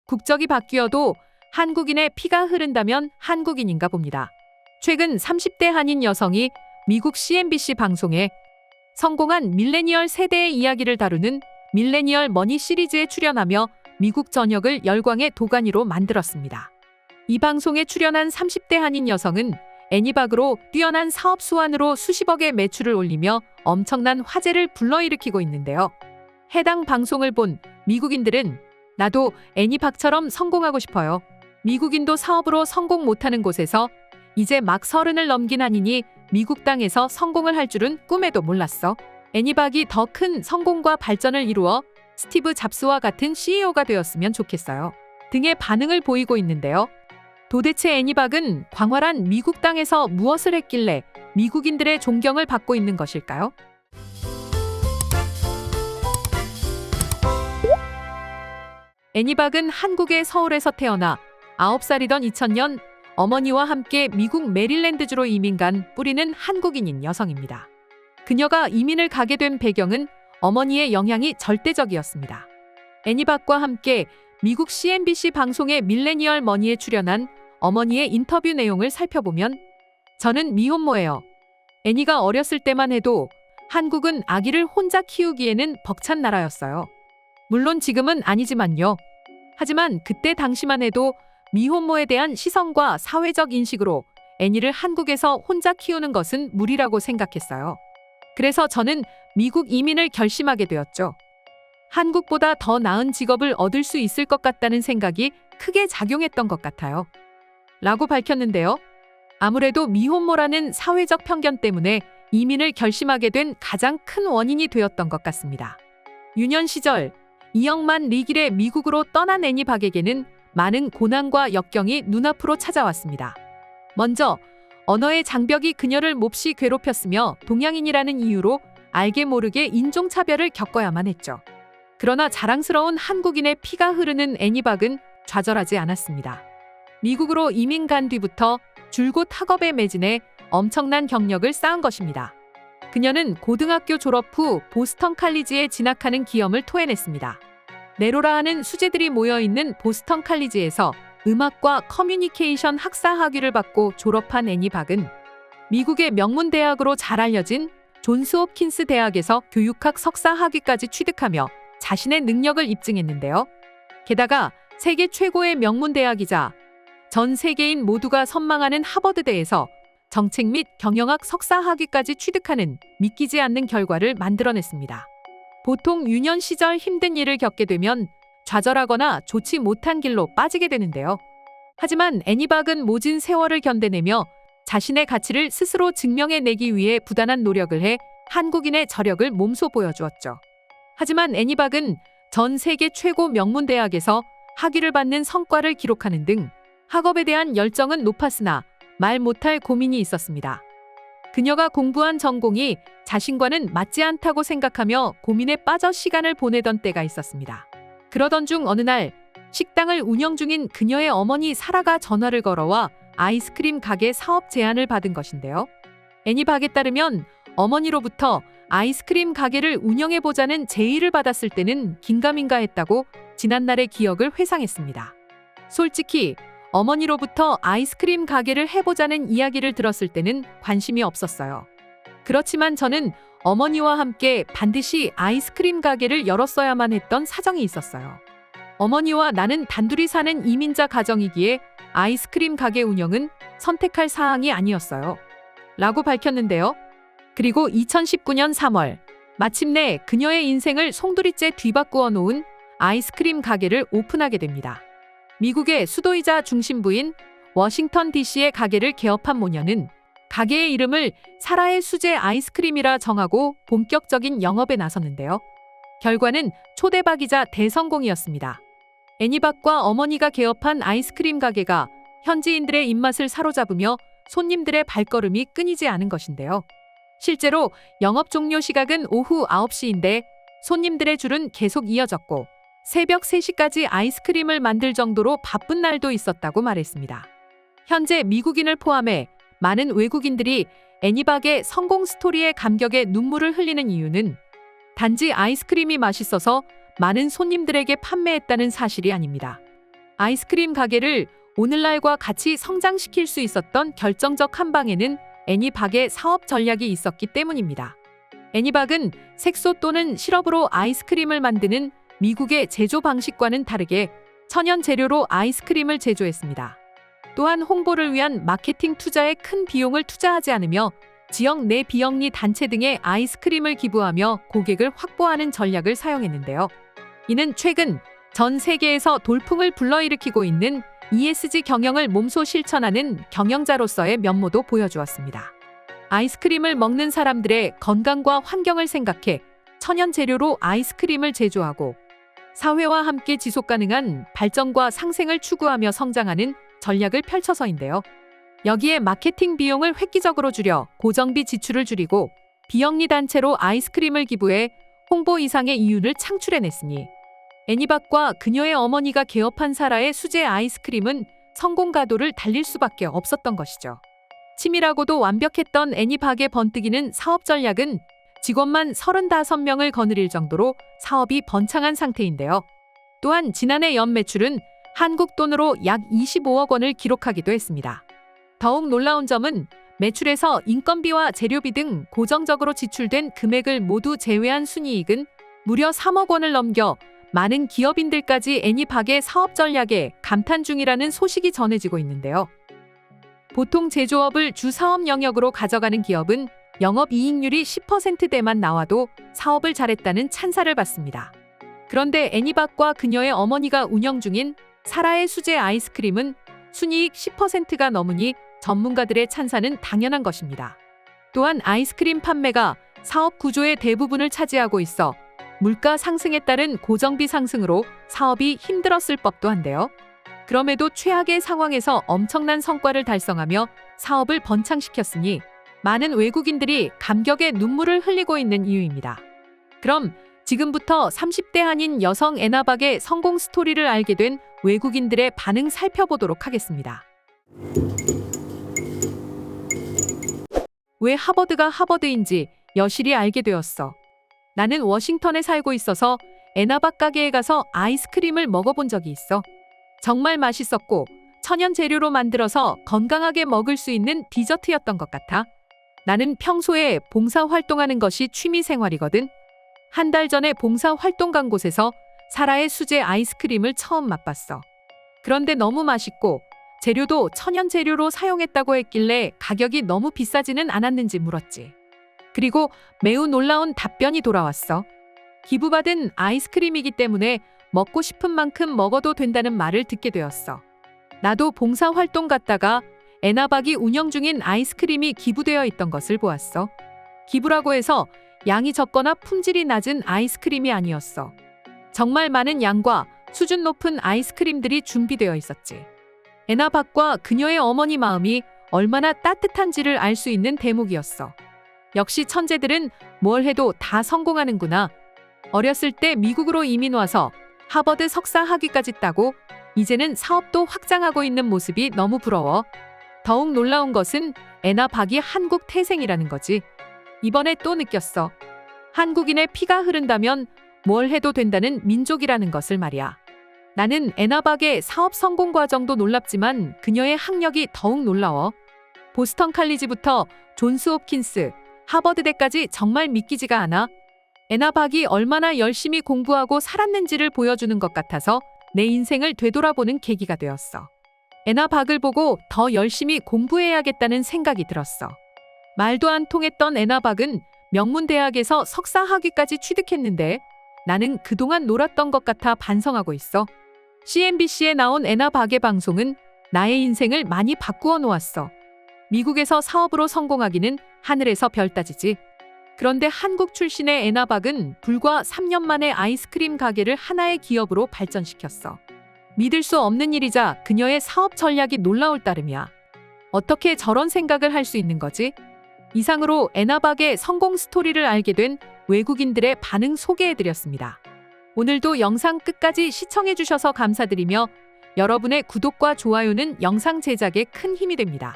국적이 바뀌어도 한국인의 피가 흐른다면 한국인인가 봅니다. 최근 30대 한인 여성이 미국 CNBC 방송에 성공한 밀레니얼 세대의 이야기를 다루는 밀레니얼 머니 시리즈에 출연하며 미국 전역을 열광의 도가니로 만들었습니다. 이 방송에 출연한 30대 한인 여성은 애니박으로 뛰어난 사업 수완으로 수십억의 매출을 올리며 엄청난 화제를 불러일으키고 있는데요. 해당 방송을 본 미국인들은 나도 애니박처럼 성공하고 싶어요. 미국인도 사업으로 성공 못하는 곳에서 이제 막 30을 넘긴 한인이 미국 땅에서 성공을 할 줄은 꿈에도 몰랐어. 애니박이 더 큰 성공과 발전을 이루어 스티브 잡스와 같은 CEO가 되었으면 좋겠어요. 등의 반응을 보이고 있는데요. 도대체 애니박은 광활한 미국 땅에서 무엇을 했길래 미국인들의 존경을 받고 있는 것일까요? 애니박은 한국의 서울에서 태어나 9살이던 2000년 어머니와 함께 미국 메릴랜드주로 이민 간 뿌리는 한국인인 여성입니다. 그녀가 이민을 가게 된 배경은 어머니의 영향이 절대적이었습니다. 애니박과 함께 미국 CNBC 방송의 밀레니얼 머니에 출연한 어머니의 인터뷰 내용을 살펴보면 저는 미혼모예요. 애니가 어렸을 때만 해도 한국은 아기를 혼자 키우기에는 벅찬 나라였어요. 물론 지금은 아니지만요. 하지만 그때 당시만 해도 미혼모에 대한 시선과 사회적 인식으로 애니를 한국에서 혼자 키우는 것은 무리라고 생각했어요. 그래서 저는 미국 이민을 결심하게 되었죠. 한국보다 더 나은 직업을 얻을 수 있을 것 같다는 생각이 크게 작용했던 것 같아요. 라고 밝혔는데요. 아무래도 미혼모라는 사회적 편견 때문에 이민을 결심하게 된 가장 큰 원인이 되었던 것 같습니다. 유년 시절 2억만 리길에 미국으로 떠난 애니박에게는 많은 고난과 역경이 눈앞으로 찾아왔습니다. 먼저 언어의 장벽이 그녀를 몹시 괴롭혔으며 동양인이라는 이유로 알게 모르게 인종차별을 겪어야만 했죠. 그러나 자랑스러운 한국인의 피가 흐르는 애니박은 좌절하지 않았습니다. 미국으로 이민 간 뒤부터 줄곧 학업에 매진해 엄청난 경력을 쌓은 것입니다. 그녀는 고등학교 졸업 후 보스턴 칼리지에 진학하는 기염을 토해냈습니다. 네로라 하는 수재들이 모여있는 보스턴 칼리지에서 음악과 커뮤니케이션 학사 학위를 받고 졸업한 애니박은 미국의 명문 대학으로 잘 알려진 존스 홉킨스 대학에서 교육학 석사 학위까지 취득하며 자신의 능력을 입증했는데요. 게다가 세계 최고의 명문 대학이자 전 세계인 모두가 선망하는 하버드대에서 정책 및 경영학 석사 학위까지 취득하는 믿기지 않는 결과를 만들어냈습니다. 보통 유년 시절 힘든 일을 겪게 되면 좌절하거나 좋지 못한 길로 빠지게 되는데요. 하지만 애니박은 모진 세월을 견뎌내며 자신의 가치를 스스로 증명해내기 위해 부단한 노력을 해 한국인의 저력을 몸소 보여주었죠. 하지만 애니박은 전 세계 최고 명문 대학에서 학위를 받는 성과를 기록하는 등 학업에 대한 열정은 높았으나 말 못할 고민이 있었습니다. 그녀가 공부한 전공이 자신과는 맞지 않다고 생각하며 고민에 빠져 시간을 보내던 때가 있었습니다. 그러던 중 어느 날 식당을 운영 중인 그녀의 어머니 사라가 전화를 걸어와 아이스크림 가게 사업 제안을 받은 것인데요. 애니박에 따르면 어머니로부터 아이스크림 가게를 운영해보자는 제의를 받았을 때는 긴가민가 했다고 지난날의 기억을 회상했습니다. 솔직히 어머니로부터 아이스크림 가게를 해보자는 이야기를 들었을 때는 관심이 없었어요. 그렇지만 저는 어머니와 함께 반드시 아이스크림 가게를 열었어야만 했던 사정이 있었어요. 어머니와 나는 단둘이 사는 이민자 가정이기에 아이스크림 가게 운영은 선택할 사항이 아니었어요. 라고 밝혔는데요. 그리고 2019년 3월 마침내 그녀의 인생을 송두리째 뒤바꾸어 놓은 아이스크림 가게를 오픈하게 됩니다. 미국의 수도이자 중심부인 워싱턴 DC의 가게를 개업한 모녀는 가게의 이름을 사라의 수제 아이스크림이라 정하고 본격적인 영업에 나섰는데요. 결과는 초대박이자 대성공이었습니다. 애니박과 어머니가 개업한 아이스크림 가게가 현지인들의 입맛을 사로잡으며 손님들의 발걸음이 끊이지 않은 것인데요. 실제로 영업 종료 시각은 오후 9시인데 손님들의 줄은 계속 이어졌고 새벽 3시까지 아이스크림을 만들 정도로 바쁜 날도 있었다고 말했습니다. 현재 미국인을 포함해 많은 외국인들이 애니박의 성공 스토리에 감격에 눈물을 흘리는 이유는 단지 아이스크림이 맛있어서 많은 손님들에게 판매했다는 사실이 아닙니다. 아이스크림 가게를 오늘날과 같이 성장시킬 수 있었던 결정적 한 방에는 애니박의 사업 전략이 있었기 때문입니다. 애니박은 색소 또는 시럽으로 아이스크림을 만드는 미국의 제조 방식과는 다르게 천연 재료로 아이스크림을 제조했습니다. 또한 홍보를 위한 마케팅 투자에 큰 비용을 투자하지 않으며 지역 내 비영리 단체 등에 아이스크림을 기부하며 고객을 확보하는 전략을 사용했는데요. 이는 최근 전 세계에서 돌풍을 불러일으키고 있는 ESG 경영을 몸소 실천하는 경영자로서의 면모도 보여주었습니다. 아이스크림을 먹는 사람들의 건강과 환경을 생각해 천연 재료로 아이스크림을 제조하고 사회와 함께 지속가능한 발전과 상생을 추구하며 성장하는 전략을 펼쳐서인데요. 여기에 마케팅 비용을 획기적으로 줄여 고정비 지출을 줄이고 비영리 단체로 아이스크림을 기부해 홍보 이상의 이윤을 창출해냈으니 애니박과 그녀의 어머니가 개업한 사라의 수제 아이스크림은 성공 가도를 달릴 수밖에 없었던 것이죠. 치밀하고도 완벽했던 애니박의 번뜩이는 사업 전략은 직원만 35명을 거느릴 정도로 사업이 번창한 상태인데요. 또한 지난해 연 매출은 한국 돈으로 약 25억 원을 기록하기도 했습니다. 더욱 놀라운 점은 매출에서 인건비와 재료비 등 고정적으로 지출된 금액을 모두 제외한 순이익은 무려 3억 원을 넘겨 많은 기업인들까지 애니박의 사업 전략에 감탄 중이라는 소식이 전해지고 있는데요. 보통 제조업을 주 사업 영역으로 가져가는 기업은 영업이익률이 10%대만 나와도 사업을 잘했다는 찬사를 받습니다. 그런데 애니박과 그녀의 어머니가 운영 중인 사라의 수제 아이스크림은 순이익 10%가 넘으니 전문가들의 찬사는 당연한 것입니다. 또한 아이스크림 판매가 사업 구조의 대부분을 차지하고 있어 물가 상승에 따른 고정비 상승으로 사업이 힘들었을 법도 한데요. 그럼에도 최악의 상황에서 엄청난 성과를 달성하며 사업을 번창시켰으니 많은 외국인들이 감격의 눈물을 흘리고 있는 이유입니다. 그럼 지금부터 30대 한인 여성 애나박의 성공 스토리를 알게 된 외국인들의 반응 살펴보도록 하겠습니다. 왜 하버드가 하버드인지 여실히 알게 되었어. 나는 워싱턴에 살고 있어서 애나박 가게에 가서 아이스크림을 먹어본 적이 있어. 정말 맛있었고 천연 재료로 만들어서 건강하게 먹을 수 있는 디저트였던 것 같아. 나는 평소에 봉사활동하는 것이 취미 생활이거든. 한 달 전에 봉사활동 간 곳에서 사라의 수제 아이스크림을 처음 맛봤어. 그런데 너무 맛있고 재료도 천연 재료로 사용했다고 했길래 가격이 너무 비싸지는 않았는지 물었지. 그리고 매우 놀라운 답변이 돌아왔어. 기부받은 아이스크림이기 때문에 먹고 싶은 만큼 먹어도 된다는 말을 듣게 되었어. 나도 봉사활동 갔다가 애나박이 운영 중인 아이스크림이 기부되어 있던 것을 보았어. 기부라고 해서 양이 적거나 품질이 낮은 아이스크림이 아니었어. 정말 많은 양과 수준 높은 아이스크림들이 준비되어 있었지. 애나박과 그녀의 어머니 마음이 얼마나 따뜻한지를 알 수 있는 대목이었어. 역시 천재들은 뭘 해도 다 성공하는구나. 어렸을 때 미국으로 이민 와서 하버드 석사 학위까지 따고 이제는 사업도 확장하고 있는 모습이 너무 부러워. 더욱 놀라운 것은 애나박이 한국 태생이라는 거지. 이번에 또 느꼈어. 한국인의 피가 흐른다면 뭘 해도 된다는 민족이라는 것을 말이야. 나는 애나박의 사업 성공 과정도 놀랍지만 그녀의 학력이 더욱 놀라워. 보스턴 칼리지부터 존스 홉킨스, 하버드대까지 정말 믿기지가 않아. 애나박이 얼마나 열심히 공부하고 살았는지를 보여주는 것 같아서 내 인생을 되돌아보는 계기가 되었어. 애나박을 보고 더 열심히 공부해야겠다는 생각이 들었어. 말도 안 통했던 애나박은 명문대학에서 석사 학위까지 취득했는데 나는 그동안 놀았던 것 같아 반성하고 있어. CNBC에 나온 애나박의 방송은 나의 인생을 많이 바꾸어 놓았어. 미국에서 사업으로 성공하기는 하늘에서 별 따지지. 그런데 한국 출신의 애나박은 불과 3년 만에 아이스크림 가게를 하나의 기업으로 발전시켰어. 믿을 수 없는 일이자 그녀의 사업 전략이 놀라울 따름이야. 어떻게 저런 생각을 할 수 있는 거지? 이상으로 애나박의 성공 스토리를 알게 된 외국인들의 반응 소개해드렸습니다. 오늘도 영상 끝까지 시청해주셔서 감사드리며 여러분의 구독과 좋아요는 영상 제작에 큰 힘이 됩니다.